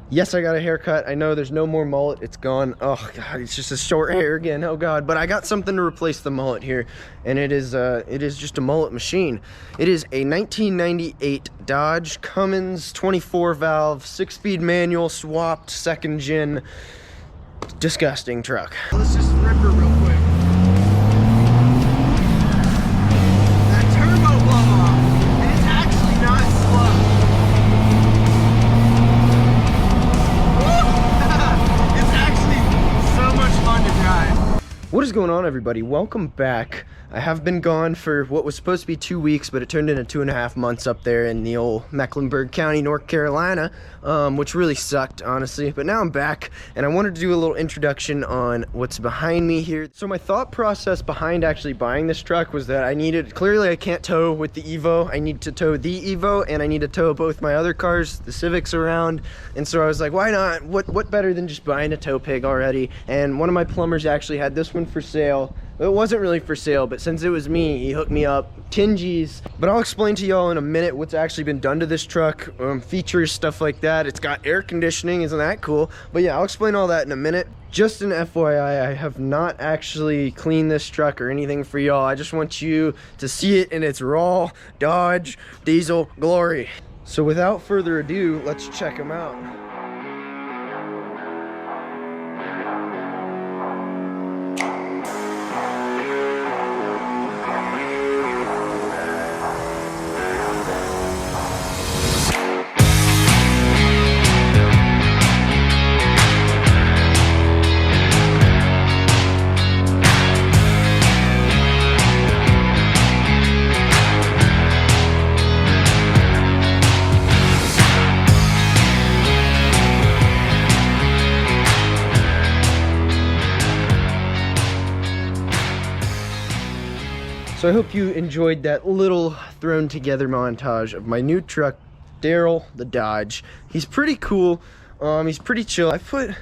Yes, I got a haircut. I know there's no more mullet. It's gone. Oh God, it's just a short hair again. Oh God, but I got something to replace the mullet here, and it is just a mullet machine. It is a 1998 Dodge Cummins 24 valve, 6-speed manual, swapped, second gen. Disgusting truck. Let's just rip her real quick. That turbo blow off, and it's actually not slow. It's actually so much fun to drive. What is going on, everybody? Welcome back. I have been gone for what was supposed to be 2 weeks, but it turned into 2.5 months up there in the old Mecklenburg County, North Carolina, which really sucked, honestly. But now I'm back, and I wanted to do a little introduction on what's behind me here. So my thought process behind actually buying this truck was that clearly I can't tow with the Evo. I need to tow the Evo, and I need to tow both my other cars, the Civics, around. And so I was like, why not? What better than just buying a tow pig already? And one of my plumbers actually had this one for sale. It wasn't really for sale, but since it was me, he hooked me up 10 G's. But I'll explain to y'all in a minute what's actually been done to this truck, features, stuff like that. It's got air conditioning, isn't that cool? But yeah, I'll explain all that in a minute. Just an FYI, I have not actually cleaned this truck or anything for y'all. I just want you to see it in its raw Dodge diesel glory. So without further ado, let's check them out. So I hope you enjoyed that little thrown together montage of my new truck, Daryl the Dodge. He's pretty cool. He's pretty chill. I've put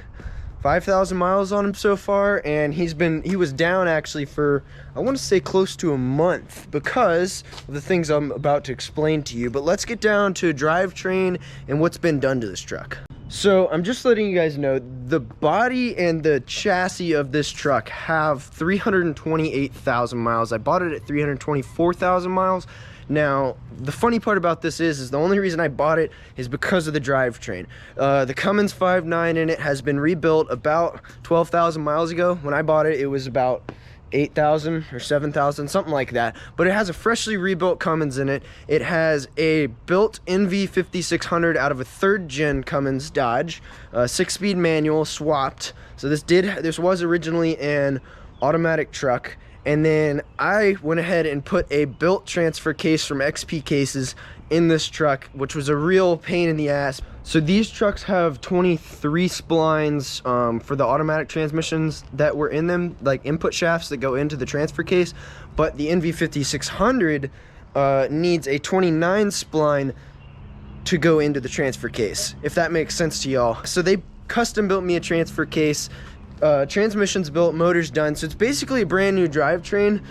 5,000 miles on him so far, and he was down actually for, I want to say, close to a month because of the things I'm about to explain to you. But let's get down to drivetrain and what's been done to this truck. So I'm just letting you guys know the body and the chassis of this truck have 328,000 miles. I bought it at 324,000 miles. Now, the funny part about this is the only reason I bought it is because of the drivetrain. The Cummins 5.9 in it has been rebuilt about 12,000 miles ago. When I bought it, it was about 8,000 or 7,000, something like that. But it has a freshly rebuilt Cummins in it. It has a built NV5600 out of a 3rd gen Cummins Dodge, 6-speed manual, swapped. So this was originally an automatic truck. And then I went ahead and put a built transfer case from XP Cases in this truck, which was a real pain in the ass. So these trucks have 23 splines for the automatic transmissions that were in them, like input shafts that go into the transfer case. But the NV5600 needs a 29 spline to go into the transfer case, if that makes sense to y'all. So they custom built me a transfer case. Transmission's built, motor's done, so it's basically a brand new drivetrain.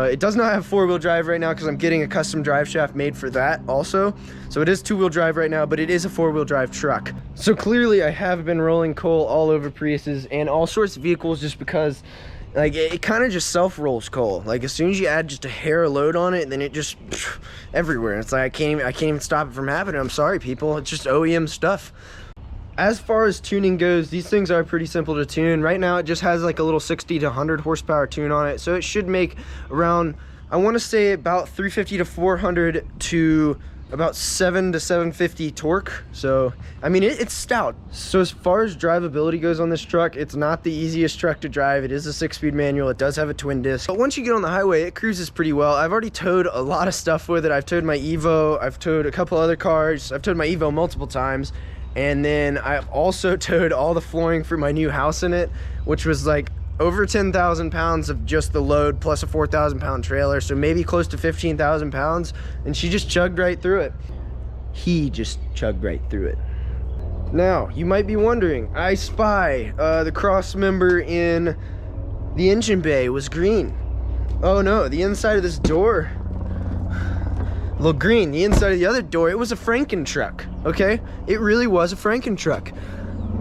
It does not have 4-wheel drive right now because I'm getting a custom drive shaft made for that also. So it is 2-wheel drive right now, but it is a 4-wheel drive truck. So clearly I have been rolling coal all over Priuses and all sorts of vehicles just because like it kind of just self-rolls coal. Like as soon as you add just a hair of load on it, then it just everywhere. It's like I can't even stop it from happening. I'm sorry, people. It's just OEM stuff. As far as tuning goes, these things are pretty simple to tune. Right now it just has like a little 60 to 100 horsepower tune on it, so it should make around, I want to say, about 350 to 400 to about 7 to 750 torque. So I mean it's stout. So as far as drivability goes on this truck, it's not the easiest truck to drive. It is a 6-speed manual. It does have a twin disc, but once you get on the highway it cruises pretty well. I've already towed a lot of stuff with it. I've towed my Evo, I've towed a couple other cars, I've towed my Evo multiple times. And then I've also towed all the flooring for my new house in it, which was like over 10,000 pounds of just the load plus a 4,000 pound trailer. So maybe close to 15,000 pounds. And she just chugged right through it. He just chugged right through it. Now, you might be wondering, I spy the cross member in the engine bay was green. Oh no, the inside of this door Little green, the inside of the other door, it was a Franken truck, okay? It really was a Franken truck.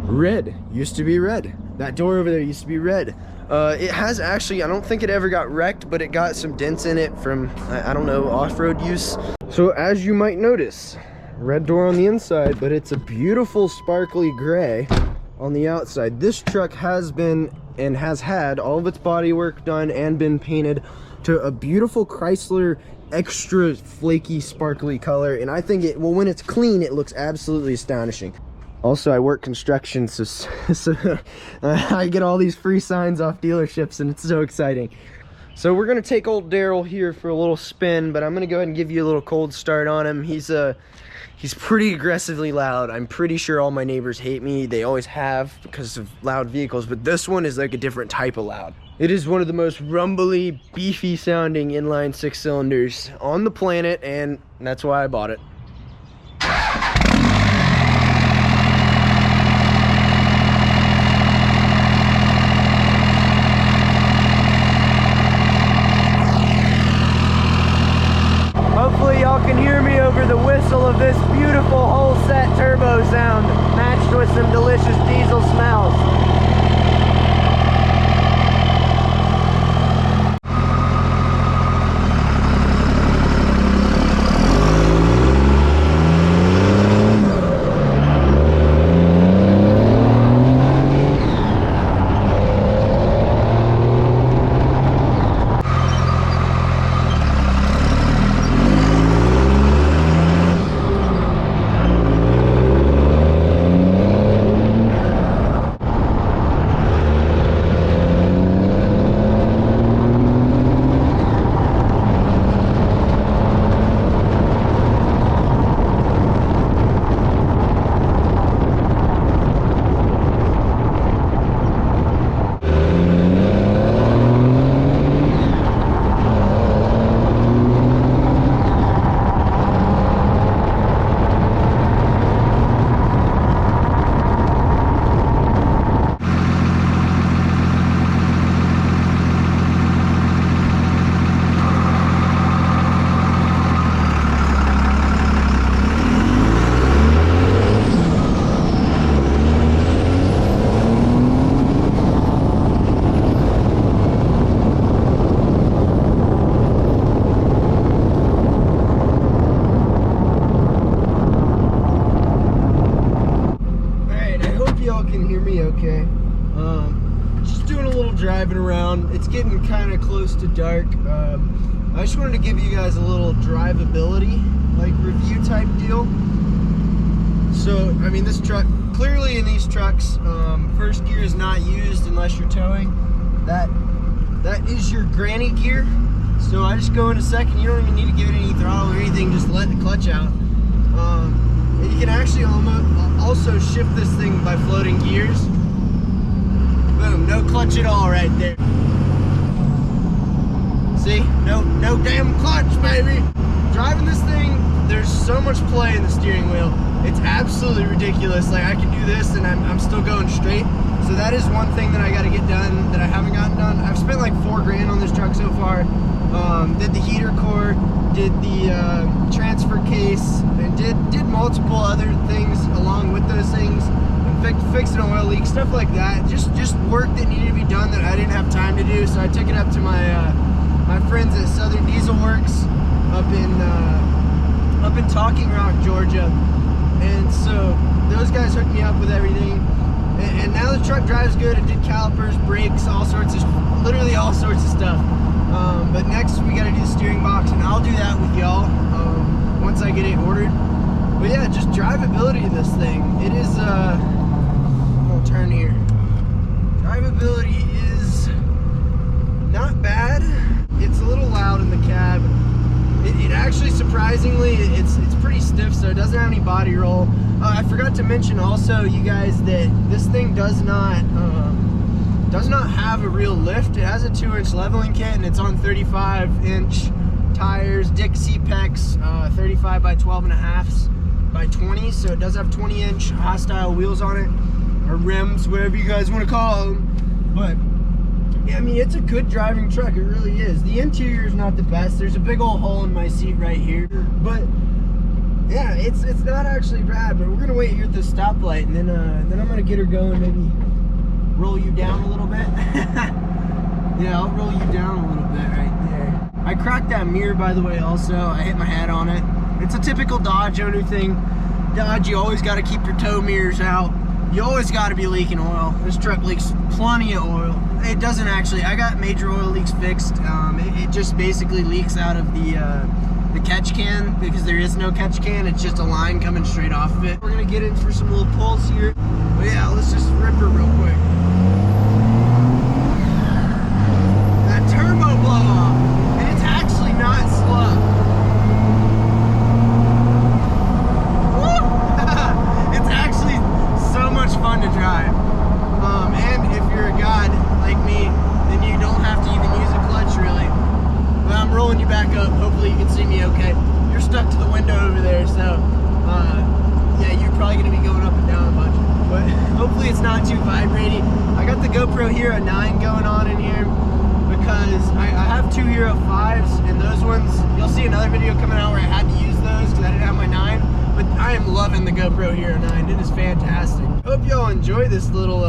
Red, used to be red. That door over there used to be red. It has actually, I don't think it ever got wrecked, but it got some dents in it from, I don't know, off-road use. So as you might notice, red door on the inside, but it's a beautiful sparkly gray on the outside. This truck has been and has had all of its body work done and been painted to a beautiful Chrysler extra flaky sparkly color, and I think it, well, when it's clean, it looks absolutely astonishing. Also, I work construction, so I get all these free signs off dealerships, and it's so exciting. So we're gonna take old Daryl here for a little spin, but I'm gonna go ahead and give you a little cold start on him. He's pretty aggressively loud. I'm pretty sure all my neighbors hate me. They always have because of loud vehicles, but this one is like a different type of loud. It is one of the most rumbly, beefy sounding inline 6 cylinders on the planet, and that's why I bought it. Hopefully y'all can hear me over the whistle of this beautiful whole set turbo sound, matched with some delicious diesel smells. Driving around, it's getting kind of close to dark. I just wanted to give you guys a little drivability, like review type deal. So, I mean, this truck, clearly in these trucks, first gear is not used unless you're towing. That is your granny gear. So I just go in a second, you don't even need to give it any throttle or anything, just let the clutch out. And you can actually also shift this thing by floating gears. Boom, no clutch at all right there. See, no damn clutch, baby. Driving this thing, there's so much play in the steering wheel. It's absolutely ridiculous. Like, I can do this and I'm still going straight. So that is one thing that I gotta get done that I haven't gotten done. I've spent like $4 grand on this truck so far. Did the heater core, did the transfer case, and did multiple other things along with those things. Fixing oil leak, stuff like that. Just work that needed to be done that I didn't have time to do. So I took it up to my my friends at Southern Diesel Works up in Talking Rock, Georgia. And so those guys hooked me up with everything. And now the truck drives good. It did calipers, brakes, literally all sorts of stuff. But next we got to do the steering box, and I'll do that with y'all once I get it ordered. But yeah, just drivability of this thing. It is turn here. Drivability is not bad. It's a little loud in the cab. It actually, surprisingly, it's pretty stiff, so it doesn't have any body roll. I forgot to mention also, you guys, that this thing does not have a real lift. It has a 2-inch leveling kit, and it's on 35-inch tires, Dixie Pex, 35 by 12.5 by 20, so it does have 20-inch hostile wheels on it, or rims, whatever you guys want to call them. But Yeah, I mean, it's a good driving truck. It really is. The interior is not the best. There's a big old hole in my seat right here. But yeah, it's not actually bad. But we're gonna wait here at the stoplight, and then I'm gonna get her going. Maybe roll you down a little bit. Yeah, I'll roll you down a little bit right there. I cracked that mirror, by the way. Also, I hit my head on it. It's a typical Dodge owner thing. Dodge, you always got to keep your tow mirrors out. You always got to be leaking oil. This truck leaks plenty of oil. It doesn't actually. I got major oil leaks fixed. It just basically leaks out of the catch can, because there is no catch can. It's just a line coming straight off of it. We're gonna get in for some little pulls here. But yeah, let's just rip her real quick. That turbo blow off, and it's actually not slow. It's actually so much fun to drive. And if you're a god like me, then you don't have to even use a clutch really. But I'm rolling you back up. Hopefully you can see me okay. You're stuck to the window over there, so yeah, you're probably gonna be going up and down a bunch. But hopefully it's not too vibrating. I got the GoPro Hero 9 going on in here because I have two Hero 5s, and those ones, you'll see another video coming out where I had to use those because I didn't have my 9. But I am loving the GoPro Hero 9. It is fantastic. Hope y'all enjoy this little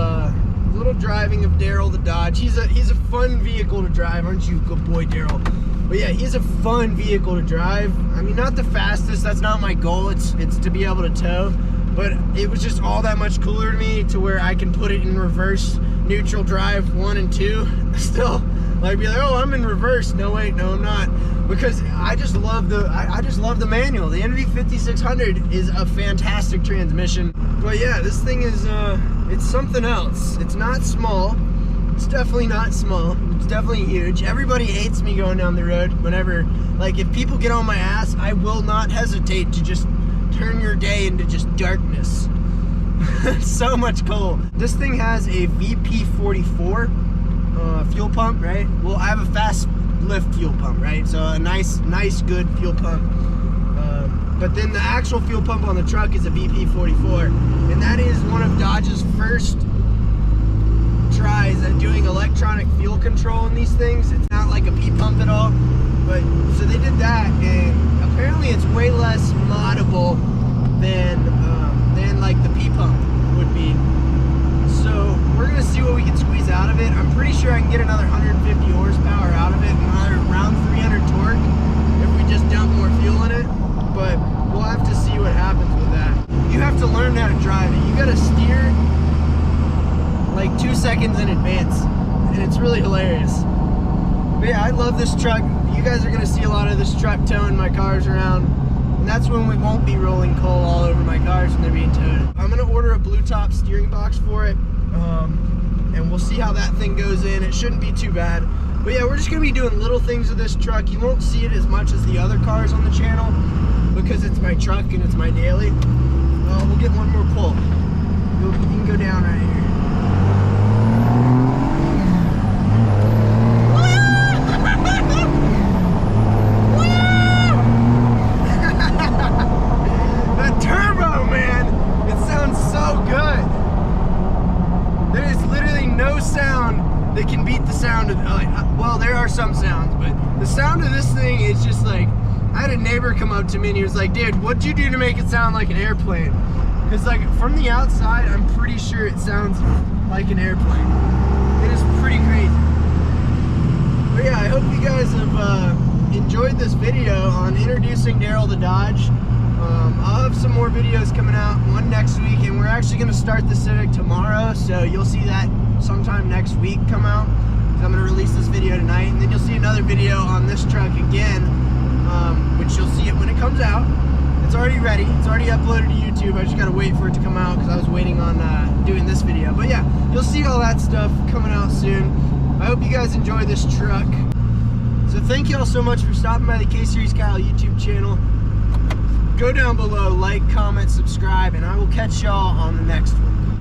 driving of Daryl the Dodge. He's a fun vehicle to drive, aren't you, good boy Daryl? But yeah, he's a fun vehicle to drive. I mean, not the fastest. That's not my goal. It's to be able to tow. But it was just all that much cooler to me to where I can put it in reverse, neutral drive 1 and 2. Still, like, be like, oh, I'm in reverse. No, wait, no, I'm not. Because I just love the manual. The NV5600 is a fantastic transmission. But yeah, this thing is it's something else. It's not small. It's definitely not small. It's definitely huge. Everybody hates me going down the road whenever, like, if people get on my ass, I will not hesitate to just turn your day into just darkness. So much coal. This thing has a VP44 fuel pump, right? Well, I have a fast lift fuel pump, right? So a nice good fuel pump. But then the actual fuel pump on the truck is a VP44, and that is one of Dodge's first tries at doing electronic fuel control in these things. It's not like a P pump at all, but so they did that, and apparently it's way less moddable than like the P pump would be. So we're gonna see what we can squeeze out of it. I'm pretty sure I can get another 150 horsepower out of it, and around 300 torque if we just dump more fuel in it. But we'll have to see what happens with that. You have to learn how to drive it. You gotta steer like 2 seconds in advance, and it's really hilarious. But yeah, I love this truck. You guys are gonna see a lot of this truck towing my cars around, and that's when we won't be rolling coal all over my cars when they're being towed. I'm gonna order a blue top steering box for it, and we'll see how that thing goes in. It shouldn't be too bad. But yeah, we're just gonna be doing little things with this truck. You won't see it as much as the other cars on the channel because it's my truck and it's my daily. We'll get one more pull. You can go down right here. That turbo, man, it sounds so good. There is literally no sound that can beat the sound of, well, there are some sounds, but the sound of this thing is just like, I had a neighbor come up to me and he was like, dude, what'd you do to make it sound like an airplane? Because like from the outside, I'm pretty sure it sounds like an airplane. It is pretty crazy. But yeah, I hope you guys have enjoyed this video on introducing Daryl the Dodge. I'll have some more videos coming out, one next week, and we're actually going to start the Civic tomorrow, so you'll see that sometime next week come out. So I'm going to release this video tonight, and then you'll see another video on this truck again, which you'll see it when it comes out. It's already ready. It's already uploaded to YouTube. I just got to wait for it to come out because I was waiting on doing this video. But yeah, you'll see all that stuff coming out soon. I hope you guys enjoy this truck. So thank you all so much for stopping by the K-Series Kyle YouTube channel. Go down below, like, comment, subscribe, and I will catch y'all on the next one.